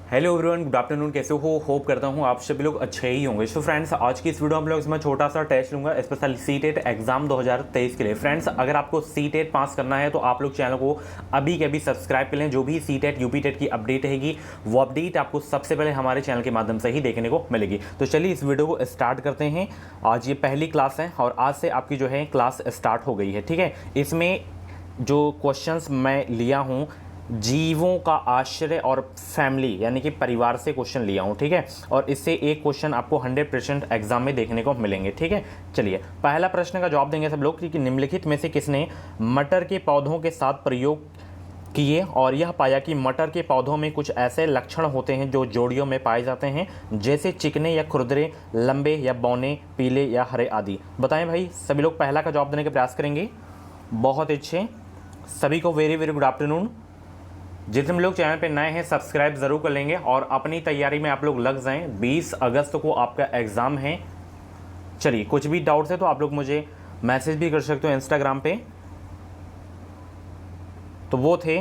Hello everyone, good afternoon. कैसे हो? Hope करता हूँ आप सभी लोग अच्छे ही होंगे। सो फ्रेंड्स, आज की इस वीडियो में हम लोग इसमें छोटा सा टेस्ट लूंगा स्पेशल सीटेट एग्जाम 2023 के लिए। फ्रेंड्स, अगर आपको सीटेट पास करना है तो आप लोग चैनल को अभी के अभी सब्सक्राइब कर लें। जो भी सीटेट यूपीटेट की अपडेट रहेगी वो अपडेट आपको सबसे पहले हमारे चैनल के माध्यम से ही देखने को मिलेगी। तो चलिए इस वीडियो को स्टार्ट करते हैं। आज ये पहली क्लास है और आज से आपकी जो है क्लास स्टार्ट हो गई है। ठीक है, इसमें जो क्वेश्चंस मैं लिया हूँ जीवों का आश्रय और फैमिली यानी कि परिवार से क्वेश्चन लिया हूँ। ठीक है, और इससे एक क्वेश्चन आपको 100% एग्जाम में देखने को मिलेंगे। ठीक है, चलिए पहला प्रश्न का जवाब देंगे सब लोग कि निम्नलिखित में से किसने मटर के पौधों के साथ प्रयोग किए और यह पाया कि मटर के पौधों में कुछ ऐसे लक्षण होते हैं जो जोड़ियों में पाए जाते हैं, जैसे चिकने या खुरदरे, लंबे या बौने, पीले या हरे आदि। बताएं भाई, सभी लोग पहला का जवाब देने का प्रयास करेंगे। बहुत अच्छे, सभी को वेरी वेरी गुड आफ्टरनून। जितने लोग चैनल पे नए हैं सब्सक्राइब ज़रूर कर लेंगे और अपनी तैयारी में आप लोग लग जाएं। 20 अगस्त को आपका एग्ज़ाम है। चलिए, कुछ भी डाउट्स है तो आप लोग मुझे मैसेज भी कर सकते हो इंस्टाग्राम पे। तो वो थे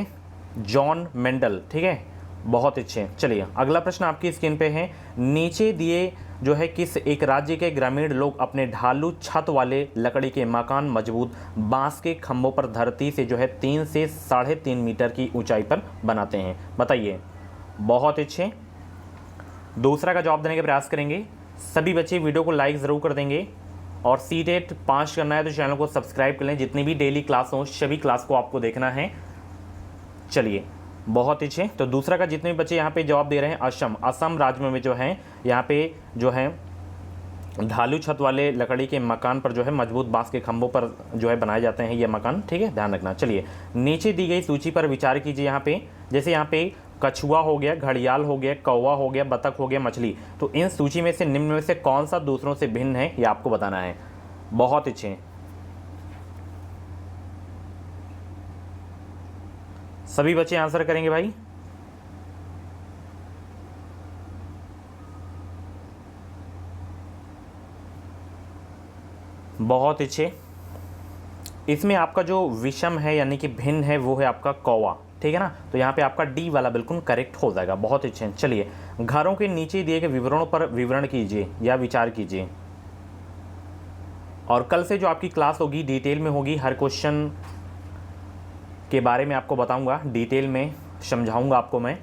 जॉन मेंडल। ठीक है, बहुत अच्छे। चलिए अगला प्रश्न आपकी स्क्रीन पे है। नीचे दिए जो है किस एक राज्य के ग्रामीण लोग अपने ढालू छत वाले लकड़ी के मकान मजबूत बांस के खंभों पर धरती से जो है 3 से 3.5 मीटर की ऊंचाई पर बनाते हैं? बताइए। बहुत अच्छे, दूसरा का जवाब देने का प्रयास करेंगे। सभी बच्चे वीडियो को लाइक ज़रूर कर देंगे और सीटेट पास करना है तो चैनल को सब्सक्राइब कर लें। जितनी भी डेली क्लास हो सभी क्लास को आपको देखना है। चलिए बहुत अच्छे, तो दूसरा का जितने भी बच्चे यहाँ पे जवाब दे रहे हैं असम राज्य में जो है यहाँ पे जो है ढालू छत वाले लकड़ी के मकान पर जो है मजबूत बांस के खंभों पर जो है बनाए जाते हैं ये मकान। ठीक है, ध्यान रखना। चलिए नीचे दी गई सूची पर विचार कीजिए। यहाँ पे जैसे यहाँ पे कछुआ हो गया, घड़ियाल हो गया, कौवा हो गया, बतख हो गया, मछली। तो इन सूची में से निम्न में से कौन सा दूसरों से भिन्न है ये आपको बताना है। बहुत अच्छे, सभी बच्चे आंसर करेंगे भाई। बहुत अच्छे, इसमें आपका जो विषम है यानी कि भिन्न है वो है आपका कौवा। ठीक है ना, तो यहाँ पे आपका डी वाला बिल्कुल करेक्ट हो जाएगा। बहुत अच्छे। चलिए घरों के नीचे दिए गए विवरणों पर विवरण कीजिए या विचार कीजिए। और कल से जो आपकी क्लास होगी डिटेल में होगी, हर क्वेश्चन के बारे में आपको बताऊंगा, डिटेल में समझाऊंगा आपको मैं।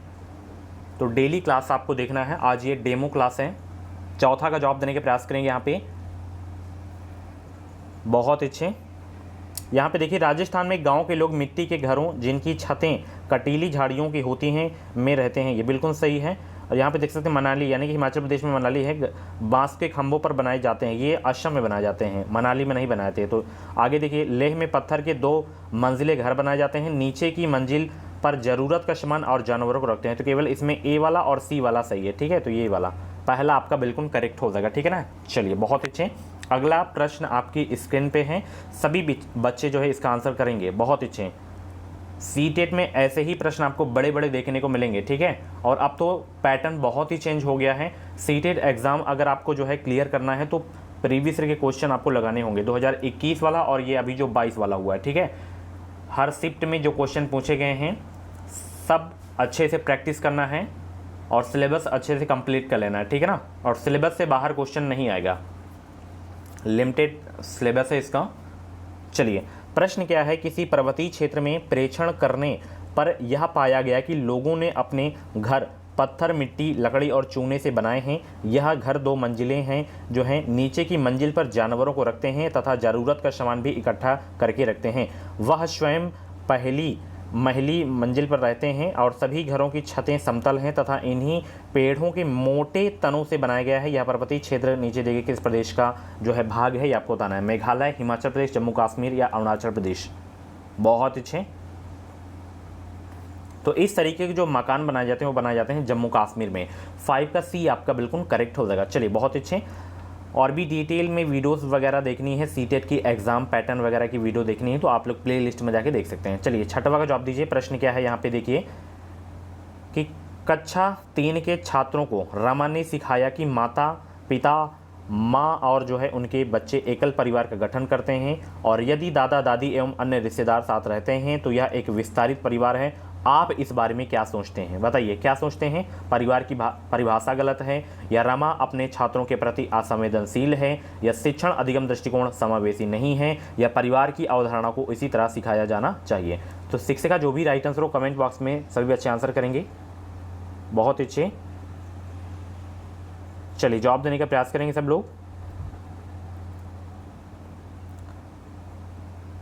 तो डेली क्लास आपको देखना है। आज ये डेमो क्लास है। चौथा का जवाब देने के प्रयास करेंगे यहाँ पे। बहुत अच्छे, यहाँ पे देखिए राजस्थान में गांव के लोग मिट्टी के घरों जिनकी छतें कटीली झाड़ियों की होती हैं में रहते हैं। ये बिल्कुल सही है। और यहाँ पे देख सकते हैं मनाली यानी कि हिमाचल प्रदेश में मनाली है, बांस के खंभों पर बनाए जाते हैं। ये असम में बनाए जाते हैं, मनाली में नहीं बनाए थे। तो आगे देखिए लेह में पत्थर के 2 मंजिले घर बनाए जाते हैं। नीचे की मंजिल पर ज़रूरत का सामान और जानवरों को रखते हैं। तो केवल इसमें ए वाला और सी वाला सही है। ठीक है, तो ये वाला पहला आपका बिल्कुल करेक्ट हो जाएगा। ठीक है ना, चलिए बहुत अच्छे। अगला प्रश्न आपकी स्क्रीन पे है, सभी बच्चे जो है इसका आंसर करेंगे। बहुत अच्छे, सीटेट में ऐसे ही प्रश्न आपको बड़े बड़े देखने को मिलेंगे। ठीक है, और अब तो पैटर्न बहुत ही चेंज हो गया है। सीटेट एग्ज़ाम अगर आपको जो है क्लियर करना है तो प्रीवियस ईयर के क्वेश्चन आपको लगाने होंगे, 2021 वाला और ये अभी जो 22 वाला हुआ है। ठीक है, हर शिफ्ट में जो क्वेश्चन पूछे गए हैं सब अच्छे से प्रैक्टिस करना है और सिलेबस अच्छे से कंप्लीट कर लेना है। ठीक है ना, और सिलेबस से बाहर क्वेश्चन नहीं आएगा, लिमिटेड सिलेबस है इसका। चलिए प्रश्न क्या है, किसी पर्वतीय क्षेत्र में प्रेक्षण करने पर यह पाया गया कि लोगों ने अपने घर पत्थर, मिट्टी, लकड़ी और चूने से बनाए हैं। यह घर 2 मंजिलें हैं जो हैं नीचे की मंजिल पर जानवरों को रखते हैं तथा ज़रूरत का सामान भी इकट्ठा करके रखते हैं। वह स्वयं महली मंजिल पर रहते हैं और सभी घरों की छतें समतल हैं तथा इन्हीं पेड़ों के मोटे तनों से बनाया गया है। यह पर्वतीय क्षेत्र नीचे दिए गए किस प्रदेश का जो है भाग है ये आपको बताना है। मेघालय, हिमाचल प्रदेश, जम्मू कश्मीर या अरुणाचल प्रदेश। बहुत अच्छे, तो इस तरीके के जो मकान बनाए जाते हैं वो बनाए जाते हैं जम्मू कश्मीर में। 5 का सी आपका बिल्कुल करेक्ट हो जाएगा। चलिए बहुत अच्छे, और भी डिटेल में वीडियोस वगैरह देखनी है, सीटेट की एग्जाम पैटर्न वगैरह की वीडियो देखनी है तो आप लोग प्ले लिस्ट में जाके देख सकते हैं। चलिए छठवां का जवाब दीजिए। प्रश्न क्या है यहाँ पे देखिए कि कक्षा 3 के छात्रों को रमा ने सिखाया कि माता पिता माँ और जो है उनके बच्चे एकल परिवार का गठन करते हैं और यदि दादा दादी एवं अन्य रिश्तेदार साथ रहते हैं तो यह एक विस्तारित परिवार है। आप इस बारे में क्या सोचते हैं, बताइए क्या सोचते हैं। परिवार की परिभाषा गलत है, या रमा अपने छात्रों के प्रति असंवेदनशील है, या शिक्षण अधिगम दृष्टिकोण समावेशी नहीं है, या परिवार की अवधारणा को इसी तरह सिखाया जाना चाहिए। तो 6 का जो भी राइट आंसर हो कमेंट बॉक्स में सभी बच्चे आंसर करेंगे। बहुत अच्छे, चलिए जवाब देने का प्रयास करेंगे सब लोग।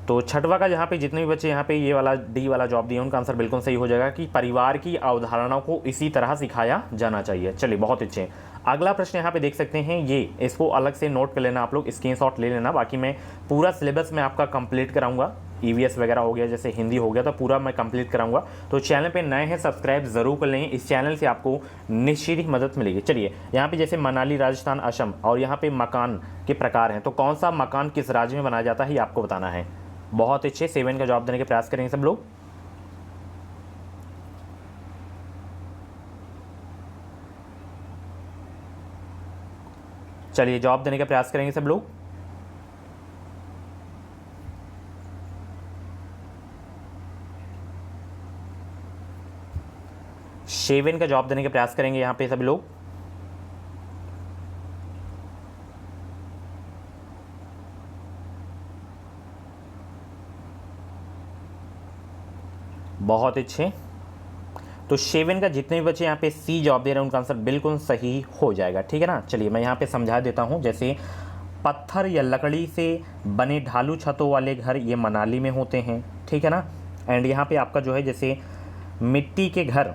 तो छठवा का जहाँ पे जितने भी बच्चे यहाँ पे ये वाला डी वाला जवाब दिए उनका आंसर बिल्कुल सही हो जाएगा कि परिवार की अवधारणा को इसी तरह सिखाया जाना चाहिए। चलिए बहुत अच्छे। अगला प्रश्न यहाँ पे देख सकते हैं, ये इसको अलग से नोट कर लेना, आप लोग स्क्रीनशॉट ले लेना। बाकी मैं पूरा सिलेबस में आपका कंप्लीट कराऊंगा, ईवीएस वगैरह हो गया, जैसे हिंदी हो गया, तो पूरा मैं कंप्लीट कराऊंगा। तो चैनल पे नए हैं सब्सक्राइब जरूर कर लें, इस चैनल से आपको निश्चित ही मदद मिलेगी। चलिए यहाँ पे जैसे मनाली राजस्थान असम और यहाँ पे मकान के प्रकार हैं, तो कौन सा मकान किस राज्य में बनाया जाता है ये आपको बताना है। बहुत अच्छे, 7 का जवाब देने के प्रयास करेंगे सब लोग। चलिए जवाब देने का प्रयास करेंगे सब लोग। शेवन का जवाब देने का प्रयास करेंगे यहां पे सभी लोग। बहुत अच्छे। तो 7 का जितने भी बच्चे यहाँ पे सी जवाब दे रहे हैं उनका आंसर बिल्कुल सही हो जाएगा, ठीक है ना। चलिए मैं यहाँ पे समझा देता हूँ। जैसे पत्थर या लकड़ी से बने ढालू छतों वाले घर ये मनाली में होते हैं, ठीक है ना। एंड यहाँ पे आपका जो है जैसे मिट्टी के घर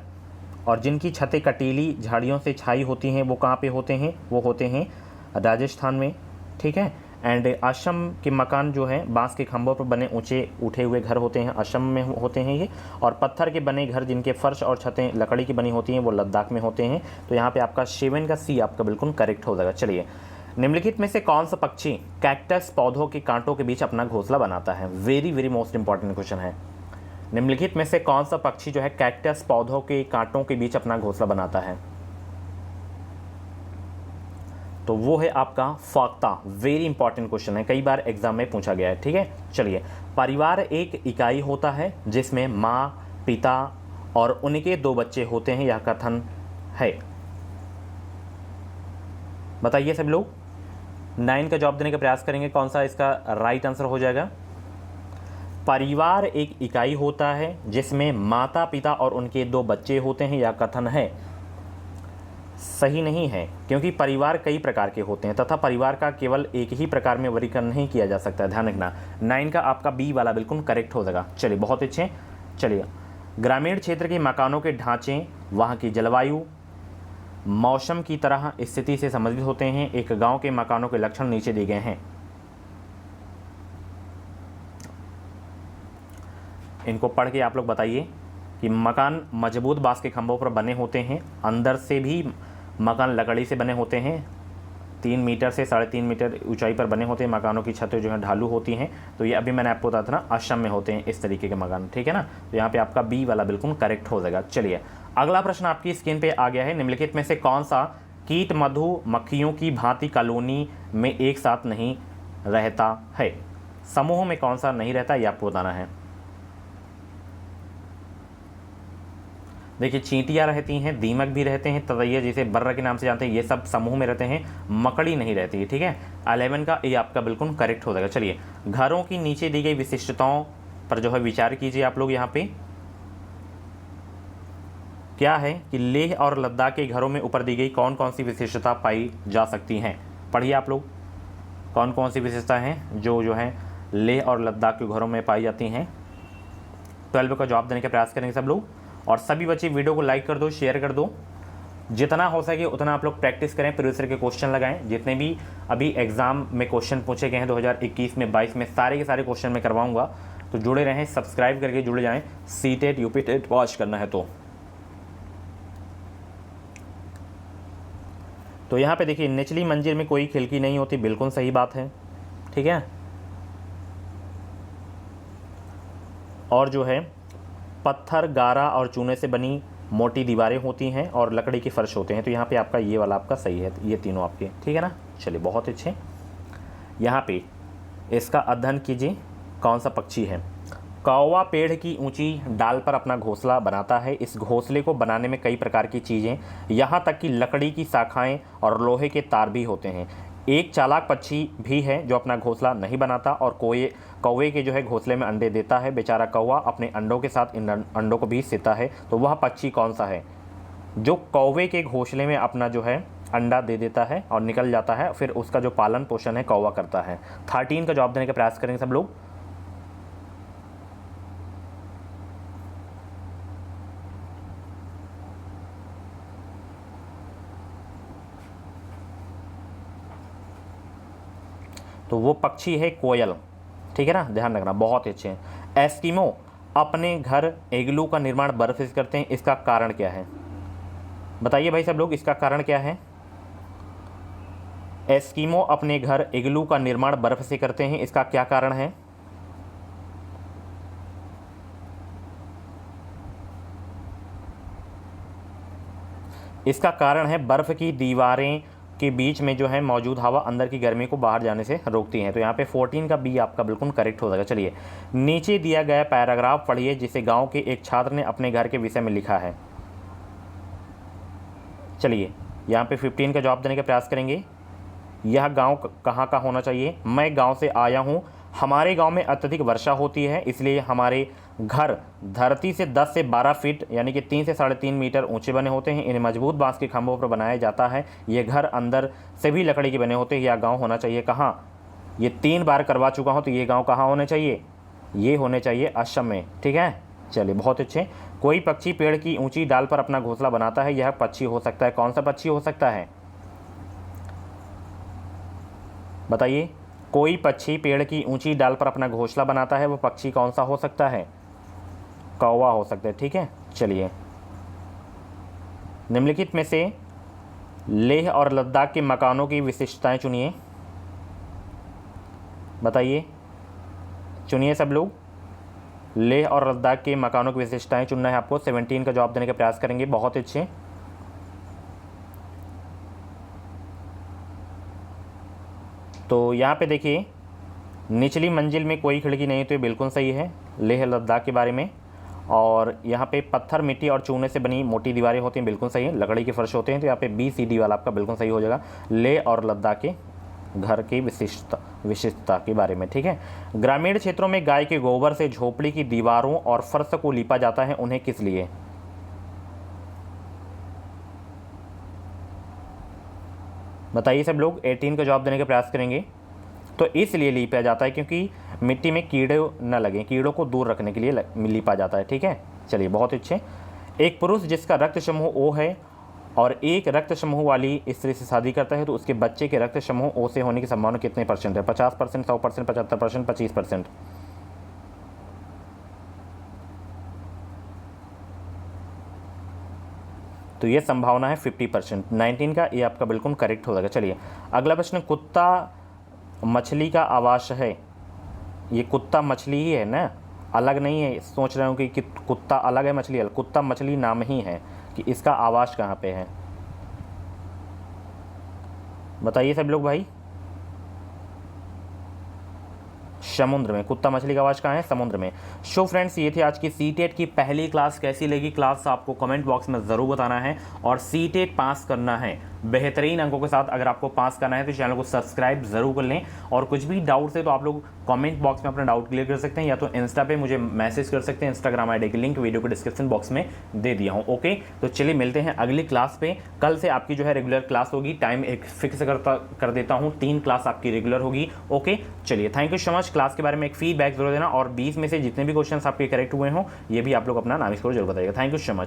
और जिनकी छतें कटीली झाड़ियों से छाई होती हैं वो कहाँ पे होते हैं, वो होते हैं राजस्थान में, ठीक है। एंड असम के मकान जो है बांस के खंभों पर बने ऊंचे उठे हुए घर होते हैं, असम में होते हैं ये। और पत्थर के बने घर जिनके फर्श और छतें लकड़ी की बनी होती हैं वो लद्दाख में होते हैं। तो यहाँ पे आपका 7 का सी आपका बिल्कुल करेक्ट हो जाएगा। चलिए निम्नलिखित में से कौन सा पक्षी कैक्टस पौधों के कांटों के बीच अपना घोंसला बनाता है। Very very most important question है। निम्नलिखित में से कौन सा पक्षी जो है कैक्टस पौधों के कांटों के बीच अपना घोंसला बनाता है, तो वो है आपका फाख्ता। वेरी इंपॉर्टेंट क्वेश्चन है, कई बार एग्जाम में पूछा गया है, ठीक है। चलिए परिवार एक इकाई होता है जिसमें माँ, पिता और उनके 2 बच्चे होते हैं, यह कथन है। बताइए सब लोग। 9 का जवाब देने का प्रयास करेंगे, कौन सा इसका राइट आंसर हो जाएगा। परिवार एक इकाई होता है जिसमें माता पिता और उनके 2 बच्चे होते हैं, यह कथन है। सही नहीं है, क्योंकि परिवार कई प्रकार के होते हैं तथा परिवार का केवल एक ही प्रकार में वर्गीकरण नहीं किया जा सकता है, ध्यान रखना। 9 का आपका बी वाला बिल्कुल करेक्ट हो जाएगा। चलिए बहुत अच्छे। चलिए ग्रामीण क्षेत्र के मकानों के ढांचे वहाँ की जलवायु मौसम की तरह स्थिति से संबंधित होते हैं। एक गांव के मकानों के लक्षण नीचे दिए गए हैं, इनको पढ़ के आप लोग बताइए कि मकान मजबूत बांस के खंभों पर बने होते हैं, अंदर से भी मकान लकड़ी से बने होते हैं, 3 मीटर से 3.5 मीटर ऊंचाई पर बने होते हैं, मकानों की छतें जो है ढालू होती हैं। तो ये अभी मैंने आपको बताया था ना, असम में होते हैं इस तरीके के मकान, ठीक है ना। तो यहाँ पे आपका बी वाला बिल्कुल करेक्ट हो जाएगा। चलिए अगला प्रश्न आपकी स्क्रीन पे आ गया है। निम्नलिखित में से कौन सा कीट मधुमक्खियों की भांति कॉलोनी में एक साथ नहीं रहता है, समूह में कौन सा नहीं रहता, ये आपको बताना है। देखिए चींटियाँ रहती हैं, दीमक भी रहते हैं, ततैया जिसे बर्र के नाम से जानते हैं, ये सब समूह में रहते हैं, मकड़ी नहीं रहती है, ठीक है। 11 का ये आपका बिल्कुल करेक्ट हो जाएगा। चलिए घरों की नीचे दी गई विशिष्टताओं पर जो है विचार कीजिए आप लोग। यहाँ पे क्या है कि लेह और लद्दाख के घरों में ऊपर दी गई कौन कौन सी विशिष्टता पाई जा सकती हैं, पढ़िए आप लोग। कौन कौन सी विशेषता हैं जो है लेह और लद्दाख के घरों में पाई जाती हैं। 12 का जवाब देने का प्रयास करेंगे सब लोग। और सभी बच्चे वीडियो को लाइक कर दो, शेयर कर दो, जितना हो सके उतना आप लोग प्रैक्टिस करें, प्रीवियस ईयर के क्वेश्चन लगाएं। जितने भी अभी एग्जाम में क्वेश्चन पूछे गए हैं 2021 में 22 में, सारे के सारे क्वेश्चन मैं करवाऊंगा। तो जुड़े रहें, सब्सक्राइब करके जुड़े जाएं। सीटेट यूपी टेट वॉच करना है तो यहाँ पे देखिए निचली मंजिल में कोई खिड़की नहीं होती, बिल्कुल सही बात है, ठीक है। और जो है पत्थर, गारा और चूने से बनी मोटी दीवारें होती हैं और लकड़ी के फर्श होते हैं। तो यहाँ पे आपका ये वाला आपका सही है, ये तीनों आपके, ठीक है ना। चलिए बहुत अच्छे। यहाँ पे इसका अध्ययन कीजिए, कौन सा पक्षी है। कौवा पेड़ की ऊंची डाल पर अपना घोंसला बनाता है। इस घोंसले को बनाने में कई प्रकार की चीज़ें, यहाँ तक कि लकड़ी की शाखाएं और लोहे के तार भी होते हैं। एक चालाक पक्षी भी है जो अपना घोंसला नहीं बनाता और कौवे के जो है घोंसले में अंडे देता है। बेचारा कौवा अपने अंडों के साथ इन अंडों को भी देता है। तो वह पक्षी कौन सा है जो कौवे के घोंसले में अपना जो है अंडा दे देता है और निकल जाता है, फिर उसका जो पालन पोषण है कौवा करता है। 13 का जवाब देने का प्रयास करेंगे सब लोग। तो वो पक्षी है कोयल, ठीक है ना, ध्यान रखना, बहुत ही अच्छे हैं। एस्किमो अपने घर इग्लू का निर्माण बर्फ से करते हैं, इसका कारण क्या है? बताइए भाई सब लोग, इसका कारण क्या है? एस्किमो अपने घर इग्लू का निर्माण बर्फ से करते हैं, इसका क्या कारण है? इसका कारण है बर्फ की दीवारें के बीच में जो है मौजूद हवा अंदर की गर्मी को बाहर जाने से रोकती हैं। तो यहाँ पे 14 का बी आपका बिल्कुल करेक्ट हो जाएगा। चलिए नीचे दिया गया पैराग्राफ पढ़िए जिसे गांव के एक छात्र ने अपने घर के विषय में लिखा है। चलिए यहाँ पे 15 का जवाब देने का प्रयास करेंगे। यह गांव कहाँ का होना चाहिए? मैं गांव से आया हूँ, हमारे गांव में अत्यधिक वर्षा होती है, इसलिए हमारे घर धरती से 10 से 12 फीट यानी कि 3 से 3.5 मीटर ऊंचे बने होते हैं। इन्हें मजबूत बांस के खंभों पर बनाया जाता है। ये घर अंदर से भी लकड़ी के बने होते हैं। यह गांव होना चाहिए कहाँ? ये 3 बार करवा चुका हूँ, तो ये गांव कहाँ होने चाहिए? ये होने चाहिए असम में, ठीक है। चलिए बहुत अच्छे। कोई पक्षी पेड़ की ऊंची डाल पर अपना घोंसला बनाता है, यह पक्षी हो सकता है, कौन सा पक्षी हो सकता है? बताइए, कोई पक्षी पेड़ की ऊंची डाल पर अपना घोंसला बनाता है, वो पक्षी कौन सा हो सकता है? कौवा हो सकता है, ठीक है। चलिए निम्नलिखित में से लेह और लद्दाख के मकानों की विशिष्टताएं चुनिए। बताइए, चुनिए सब लोग। लेह और लद्दाख के मकानों की विशिष्टताएं चुनना है आपको। 17 का जवाब देने का प्रयास करेंगे, बहुत अच्छे। तो यहाँ पे देखिए, निचली मंजिल में कोई खिड़की नहीं, तो ये बिल्कुल सही है लेह लद्दाख के बारे में। और यहाँ पे पत्थर मिट्टी और चूने से बनी मोटी दीवारें होती हैं, बिल्कुल सही है। लकड़ी के फर्श होते हैं, तो यहाँ पे BCD वाला आपका बिल्कुल सही हो जाएगा लेह और लद्दाख के घर की विशिष्टता के बारे में, ठीक है। ग्रामीण क्षेत्रों में गाय के गोबर से झोपड़ी की दीवारों और फर्श को लीपा जाता है, उन्हें किस लिए? बताइए सब लोग। 18 का जवाब देने का प्रयास करेंगे। तो इसलिए लीपा जाता है क्योंकि मिट्टी में कीड़े न लगें, कीड़ों को दूर रखने के लिए लीपा जाता है, ठीक है। चलिए बहुत अच्छे। एक पुरुष जिसका रक्त समूह O है और एक रक्त समूह वाली स्त्री से शादी करता है, तो उसके बच्चे के रक्त समूह O से होने की संभावना कितने % है? 50%, 100%, 75%, 25%? तो ये संभावना है 50%। 19 का ये आपका बिल्कुल करेक्ट हो जाएगा। चलिए अगला प्रश्न, कुत्ता मछली का आवास है। ये कुत्ता मछली ही है ना, अलग नहीं है। सोच रहे हो कि कुत्ता अलग है, मछली अलग। कुत्ता मछली नाम ही है कि इसका आवास कहाँ पे है? बताइए सब लोग भाई। समुद्र में। कुत्ता मछली का आवाज कहाँ है? समुद्र में। सो फ्रेंड्स, ये थी आज की सीटेट की पहली क्लास। कैसी लगी क्लास आपको कमेंट बॉक्स में ज़रूर बताना है। और सीटेट पास करना है बेहतरीन अंकों के साथ, अगर आपको पास करना है तो चैनल को सब्सक्राइब जरूर कर लें। और कुछ भी डाउट्स है तो आप लोग कमेंट बॉक्स में अपना डाउट क्लियर कर सकते हैं, या तो इंस्टा पे मुझे मैसेज कर सकते हैं। इंस्टाग्राम ID की लिंक वीडियो के डिस्क्रिप्शन बॉक्स में दे दिया हूँ। ओके, तो चलिए मिलते हैं अगली क्लास पे। कल से आपकी जो है रेगुलर क्लास होगी। टाइम एक फिक्स कर देता हूँ, 3 क्लास आपकी रेगुलर होगी। ओके चलिए, thank you so much. Class के बारे में एक फीडबैक जरूर देना, और 20 में से जितने भी क्वेश्चन आपके करेक्ट हुए हों ये भी आप लोग अपना नाम स्कोर जरूर बताइएगा। Thank you so much.